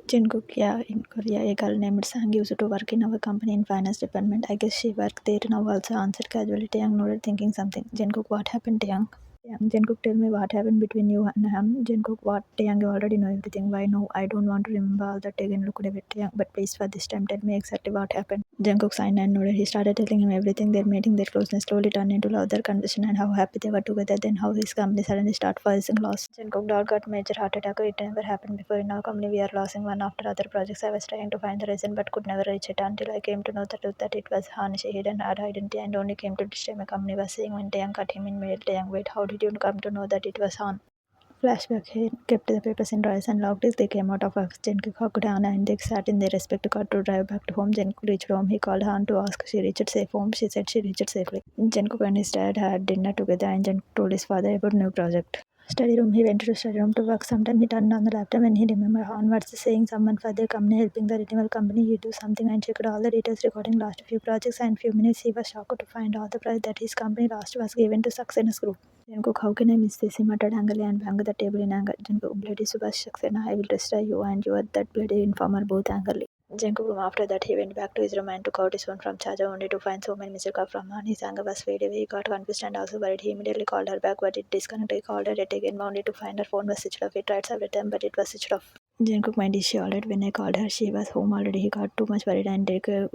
Jungkook, yeah, in Korea, a girl named Sang used to work in our company in finance department. I guess she worked there now also, answered casually. Taehyung nodded, thinking something. Jungkook, what happened, Taehyung? Jungkook, tell me what happened between you and him. Jungkook, what? Taehyung, you already know everything. Why no? I don't want to remember all that. Again looked at Taehyung, but please for this time tell me exactly what happened. Jungkook signed and nodded. He started telling him everything. Their meeting, their closeness slowly turned into love, their conversation and how happy they were together. Then how his company suddenly started facing loss. Jungkook dad got major heart attack. It never happened before in our company. We are losing one after other projects. I was trying to find the reason but could never reach it until I came to know the truth that it was Han. She hidden her identity and only came to destroy my company. Was saying when Taehyung cut him in middle. Taehyung, wait, how did you come to know that it was Han? Flashback. He kept the papers in drawers and locked it. They came out of office. Jungkook hugged Han and they sat in their respective car to drive back to home. Jungkook reached home. He called Han to ask she reached safe home. She said she reached safely. Jungkook and his dad had dinner together and Jungkook told his father about new project. Study room. He went to study room to work. Sometime he turned on the laptop and he remembered Han was saying someone for their company helping the renewal company. He do something and checked all the details recording last few projects and few minutes he was shocked to find all the prize that his company lost was given to Success Group. Jungkook, how can I miss this? He muttered angrily and banged the table in anger. Jungkook, bloody Subhash Saxena, I will destroy you and you are that bloody informer, both angrily. Jungkook, after that, he went back to his room and took out his phone from charger only to find so many missed calls from her. His anger was faded away. He got confused and also worried. He immediately called her back, but it disconnected. He called her yet again, only to find her phone was switched off. He tried several times, but it was switched off. Jungkook mind is she already when I called her, she was home already. He got too much worried and took her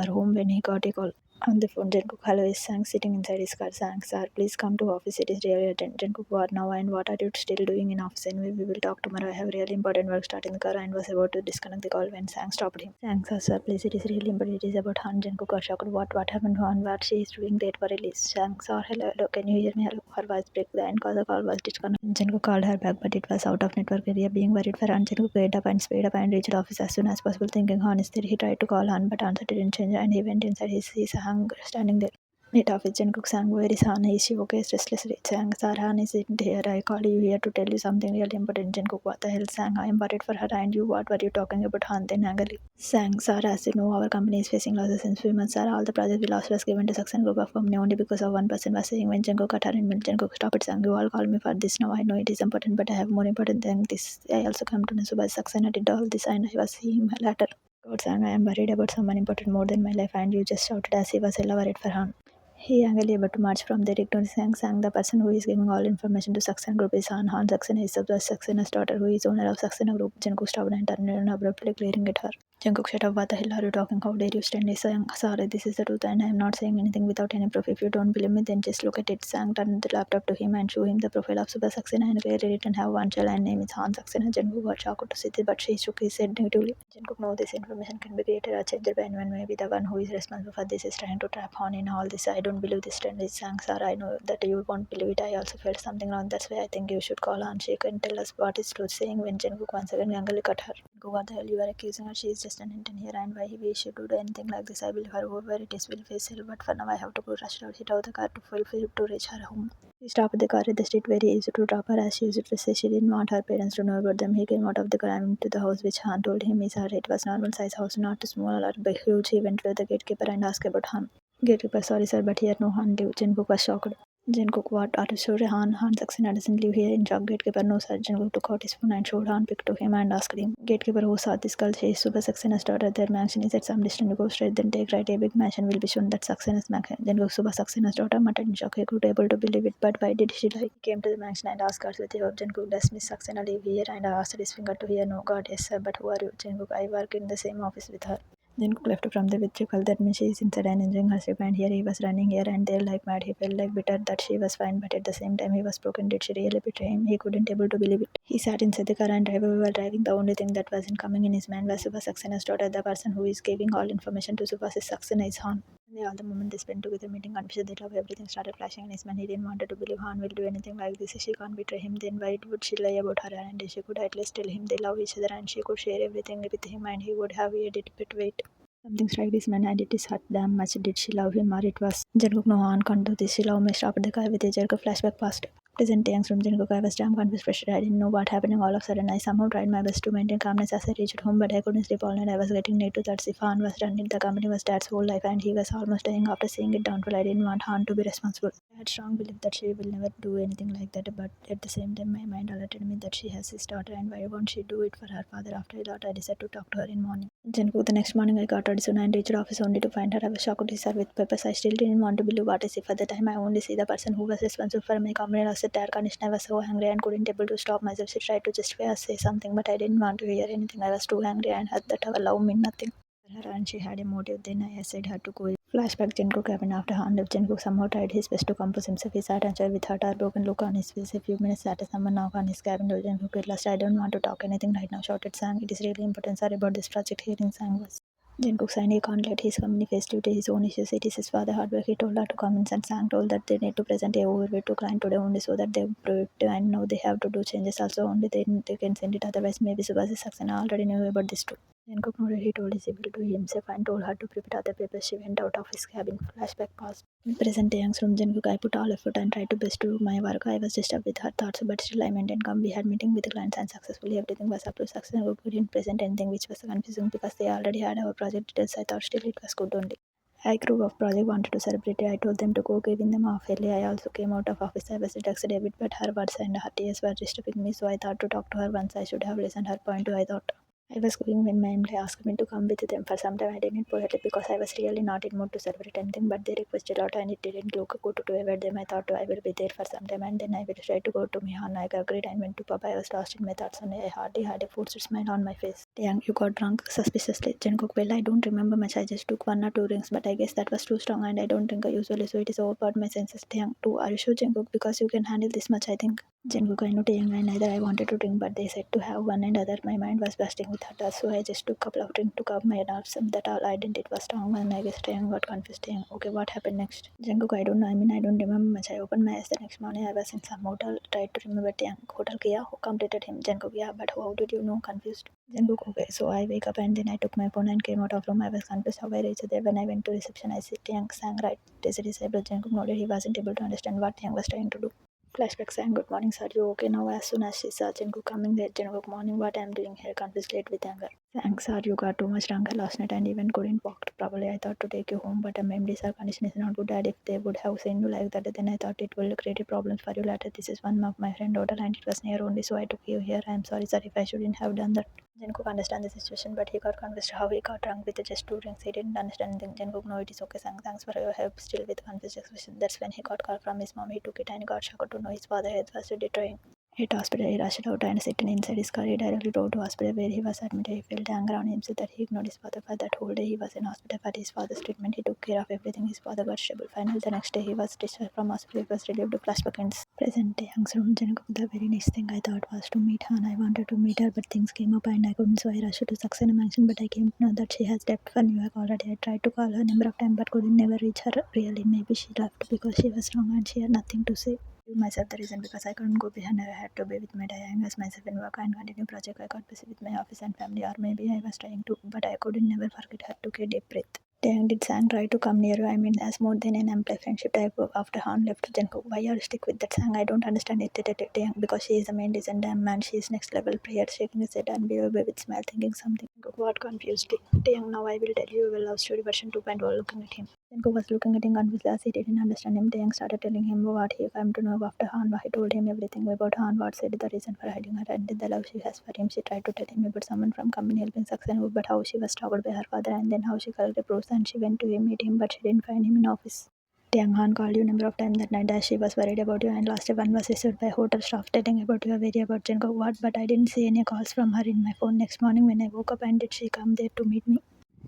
home when he got a call. On the phone, Jungkook, hello, is Sang sitting inside his car. Sang, sir, please come to office. It is really urgent. Jungkook, what now and what are you still doing in office? Anyway, we will talk tomorrow. I have really important work starting the car and was about to disconnect the call when Sang stopped him. Sang, sir, please, it is really important. It is about Han. Jungkook got shocked. What happened to Han? What she is doing late for release? Sang, sir, hello, can you hear me? Hello, her voice break. The end call the call was disconnected. Jungkook called her back, but it was out of network area. Being worried for Han, Jungkook get up and speed up and reached office as soon as possible, thinking Han is there. He tried to call Han, but answer didn't change, and he went inside. He Sang standing there. It office Jungkook sang, where is Han? Is she okay? Restlessly sang, sir, Han isn't here. I called you here to tell you something really important. Jungkook, what the hell? Sang, I am worried for her and you. What were you talking about? Han then angrily sang, sir, as you know, our company is facing losses since few months. Sir, all the projects we lost was given to Success Group of company only because of one person was saying when Jungkook cut her in middle. Jungkook, stop it, sang. You all call me for this now. I know it is important, but I have more important than this. I also come to know Subhash Success did all this and I was seeing him later. God sang, I am worried about someone important more than my life, and you just shouted as he was hella worried for Han. He angrily able to march from there, ignoring Sang. The person who is giving all information to Saxena Group is Han. Han Saxena is Saxena's daughter, who is owner of Saxena Group. Jungkook stopped and turned around abruptly, glaring at her. Jungkook, shut up. What the hell are you talking? How dare you stand there? Sang, sorry, this is the truth, and I am not saying anything without any proof. If you don't believe me, then just look at it. Sang turned the laptop to him and showed him the profile of Super Saxena and clearly written have one child and name is Han Saxena. Jungkook got shocked to see this, but she shook his head negatively. Jungkook knows this information can be created or changed by anyone. Maybe the one who is responsible for this is trying to trap Han in all this. I don't believe this trend is Sang, sir. I know that you won't believe it. I also felt something wrong. That's why I think you should call Han. She can tell us what is truth. Saying when Jungkook once again angrily cut her. Go, what the hell you are accusing her? She is just an intern here, and why we should do anything like this? I believe her. Whoever it is will face hell. But for now, I have to go rush out, hit out the car to fulfill to reach her home. She stopped the car at the street, very easy to drop her as she used to say she didn't want her parents to know about them. He came out of the car and into the house which Han told him is her. It was normal size house, not too small or big, huge. He went to the gatekeeper and asked about Han. Gatekeeper, sorry sir, but here no Han live. Jungkook was shocked. Jungkook, what are you sure Han Saxena doesn't live here in shock? Gatekeeper, no sir. Jungkook took out his phone and showed Han pic to him and asked him. Gatekeeper, who saw this girl? She is Super Saxena's daughter. Their mansion is at some distance. Go straight, then take right. A big mansion will be shown. That Saxena's mansion. Jungkook, Super Saxena's daughter, muttered in shock. He could able to believe it, but why did she lie? He came to the mansion and asked us with hope. Jungkook, does Miss Saxena live here? And I asked his finger to hear. No, God, yes sir. But who are you? Jungkook, I work in the same office with her. Jungkook left from there with chuckle. That means she is inside and enjoying her sleep, and here he was running here and there like mad. He felt like bitter that she was fine, but at the same time he was broken. Did she really betray him? He couldn't able to believe it. He sat inside the car and driver while driving. The only thing that wasn't coming in his mind was Subhash Saxena's daughter. The person who is giving all information to Subhash Saxena is Han. All the moment they spent together meeting confused that love, everything started flashing in his mind. He didn't want to believe Han will do anything like this. She can't betray him, then why would she lie about her identity? She could at least tell him they love each other and she could share everything with him and he would have a bit wait. Something struck this man and it is hurt damn much. Did she love him or it was Jungkook? No, Han can't do this. She loved me. Stopped the car with a jerk. A flashback past. Present Taehyung's room. Jungkook, I was damn confused, frustrated. I didn't know what happened. All of a sudden, I somehow tried my best to maintain calmness as I reached home, but I couldn't sleep all night. I was getting near to that Han was running the company was Dad's whole life, and he was almost dying after seeing it downfall. I didn't want Han to be responsible. I had strong belief that she will never do anything like that, but at the same time, my mind alerted me that she has his daughter, and why won't she do it for her father? After a lot, I decided to talk to her in morning. Jungkook, the next morning, I got ready soon and reached office only to find her. I was shocked to see her with peppers. I still didn't want to believe what I see. For the time, I only see the person who was responsible for my company lost the air conditioner. I was so angry and couldn't able to stop myself. She tried to justify or say something, but I didn't want to hear anything. I was too angry and had that her love meant nothing for her, and she had a motive. Then I said her to go. Flashback. Jungkook cabin. After Han left, Jungkook somehow tried his best to compose himself. He sat and stared with hurt or broken look on his face. A few minutes later, someone knocked on his cabin door. Jungkook at last, I don't want to talk anything right now, shouted Sang. It is really important. Sorry about this project. Hearing Sang was. Jungkook signed he can't let his company face due to his own issues. It is his father hard work. He told her to come in, and Sang told that they need to present a overview to client today only so that they productive, and now they have to do changes also only they can send it, otherwise maybe Subhas Saxena already knew about this too. Jungkook nodded. He told his able to himself and told her to prepare other papers. She went out of his cabin. Flashback past. Present Taehyung's room. Jungkook, I put all effort and tried to best to do my work. I was disturbed with her thoughts, but still I maintained calm. We had meeting with the clients and successfully everything was up to success. We didn't present anything which was confusing because they already had our project details. I thought still it was good only. I group of project wanted to celebrate it. I told them to go giving them half early. I also came out of office. I was relaxed a bit, but her words and her tears were disturbing me, so I thought to talk to her once. I should have listened her point too, I thought. I was going when my employee asked me to come with them. For some time I didn't politely because I was really not in mood to celebrate anything, but they requested a lot and it didn't look good to avoid them. I thought I will be there for some time and then I will try to go to Mihan. I agreed and went to pub. I was lost in my thoughts and I hardly had a forced smile on my face. Taehyung, you got drunk suspiciously. Jungkook, well, I don't remember much. I just took 1 or 2 drinks, but I guess that was too strong and I don't drink usually, so it is overpowered my senses. Taehyung, too, are you sure, Jungkook? Because you can handle this much, I think. Jungkook, I know Taehyung and neither I wanted to drink, but they said to have one and other. My mind was bursting with hurt, so I just took a couple of drinks to calm my nerves. That all I didn't. It was strong, and I guess Taehyung got confused. Taehyung, okay, what happened next? Jungkook, I don't know. I mean, I don't remember much. I opened my eyes the next morning. I was in some hotel. Tried to remember Taehyung. Hotel Kia, who completed him? Jungkook, yeah, but how did you know? Confused. Jungkook, okay. So I wake up and then I took my phone and came out of room. I was confused how I reached there. When I went to reception, I said Taehyung sang right. Is it disabled? Jungkook nodded. He wasn't able to understand what Taehyung was trying to do. Flashback saying, good morning, sir. You okay now? As soon as she saw Jungkook coming there, Jungkook, morning, what I'm doing here? Confused late with anger. Thanks, sir. You got too much drunk last night and even couldn't walk. Probably I thought to take you home, but MD's condition is not good. Dad, if they would have seen you like that, then I thought it will create a problem for you later. This is one of my friend daughter and it was near only, so I took you here. I'm sorry, sir, if I shouldn't have done that. Jungkook understand the situation, but he got confused how he got drunk with just 2 drinks. He didn't understand anything. Jungkook, no, it is okay, sang. Thanks for your help. Still with confused expression. That's when he got call from his mom. He took it and got shocked to know his father had was betraying. At hospital, he rushed out and sitting inside his car. He directly drove to hospital where he was admitted. He felt anger on himself that he ignored his father. For that whole day, he was in hospital for his father's treatment. He took care of everything. His father got stable. Finally, the next day, he was discharged from hospital. He was relieved. Flashback ends. Present day, Young's room. Jungkook, the very next thing I thought was to meet Han. I wanted to meet her, but things came up and I couldn't, so I rushed to Saxena Mansion. But I came to know that she has left for New York already. I tried to call her a number of times, but couldn't never reach her. Really, maybe she left because she was wrong and she had nothing to say. Myself the reason because I couldn't go behind her. I had to be with my Taehyung myself in work and continue project. I got busy with my office and family, or maybe I was trying to, but I couldn't never forget her. Took a deep breath. Taehyung, did Sang try to come near you? I mean, as more than an employee friendship type of after Han left Jungkook. Why are you stick with that Sang? I don't understand it. Taehyung, because she is the main reason. Damn man, she is next level player. Shaking his head and below with smile, thinking something. What confused Taehyung? Now I will tell you a love story version 2.0. Looking at him. Jungkook was looking at him confused as he didn't understand him. Taehyung started telling him what he came to know after Han. He told him everything about Han, what said the reason for hiding her and the love she has for him. She tried to tell him about someone from company helping success, but how she was stalked by her father and then how she collected proofs and she went to meet him, but she didn't find him in office. Taehyung, Han called you a number of times that night as she was worried about you, and last one was issued by hotel staff telling about you, very about Jungkook. What? But I didn't see any calls from her in my phone. Next morning when I woke up, and did she come there to meet me?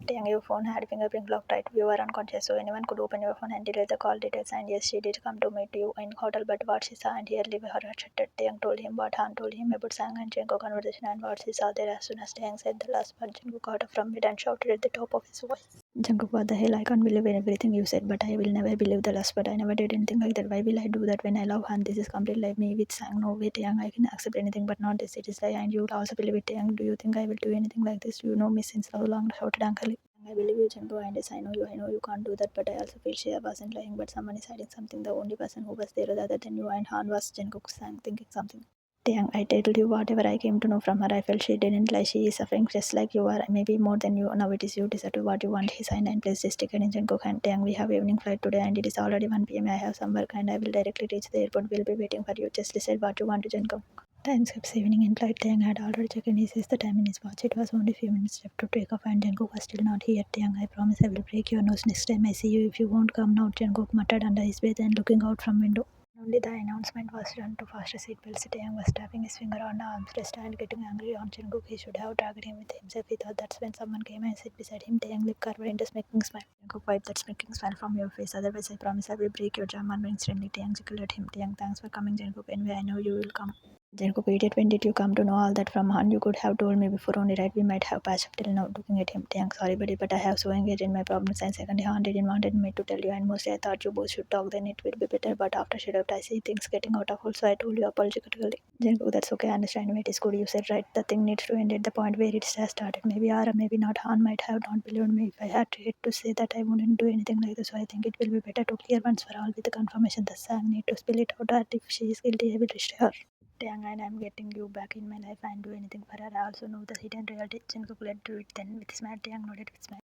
Taehyung, your phone had fingerprint locked, right? You were unconscious, so anyone could open your phone and delete the call details. And yes, she did come to meet you in hotel, but what she saw and hear leave her shattered. Taehyung told him what Han told him about Sang and Jungkook conversation and what she saw there. As soon as Taehyung said the last word, Jungkook got up from bed and shouted at the top of his voice. Jungkook, what the hell? I can't believe in everything you said, but I will never believe the last word. I never did anything like that. Why will I do that when I love Han? This is complete like me with Sang. No way, Taehyung. I can accept anything, but not this. It is lie, and you will also believe it, Taehyung. Do you think I will do anything like this? You know me since so long, shouted angrily. I believe you, Jungkook, and yes, I know you can't do that, but I also feel she wasn't lying, but someone is hiding something. The only person who was there other than you and Han was Jungkook sang thinking something. Taehyung, I told you whatever I came to know from her. I felt she didn't lie. She is suffering just like you are, maybe more than you. Now it is you decide what you want. He signed and placed his ticket in Jungkook and Taehyung. We have evening flight today and it is already 1 p.m. I have some work and I will directly reach the airport. We'll be waiting for you. Just decide what you want to Jungkook. Time skips evening in flight. Taehyung had already checked in. He sees the time in his watch. It was only few minutes left to take off and Jungkook was still not here. Taehyung, I promise I will break your nose next time I see you if you won't come now. Jungkook muttered under his breath and looking out from window. Only the announcement was done to faster seatbelts. Taehyung was tapping his finger on the armrest and getting angry on Jungkook. He should have dragged him with himself. He thought that's when someone came and sat beside him. Taehyung lip curved into a smirking smile. Jungkook, wipe that smirking smile from your face. Otherwise, I promise I will break your jaw. Murmuring instantly, Taehyung chuckled at him. Taehyung, thanks for coming, Jungkook. Anyway, I know you will come. Jungkook, idiot, when did you come to know all that from Han? You could have told me before only, right? We might have patched up till now. Looking at him, Taehyung, sorry buddy, but I have so engaged in my problems and secondly Han didn't wanted me to tell you and mostly I thought you both should talk, then it will be better, but after she left I see things getting out of hold, so I told you apologetically. Jungkook, that's okay, I understand. It is good you said right. The thing needs to end at the point where it has started. Maybe or maybe not. Han might have not believed me if I had to say that I wouldn't do anything like this, so I think it will be better to clear once for all with the confirmation. The sang need to spill it out that if she is guilty I will destroy her. Taehyung, and I'm getting you back in my life and do anything for her. I also know the hidden reality. Jungkook, let's do it then. With smile, Taehyung nodded with smile.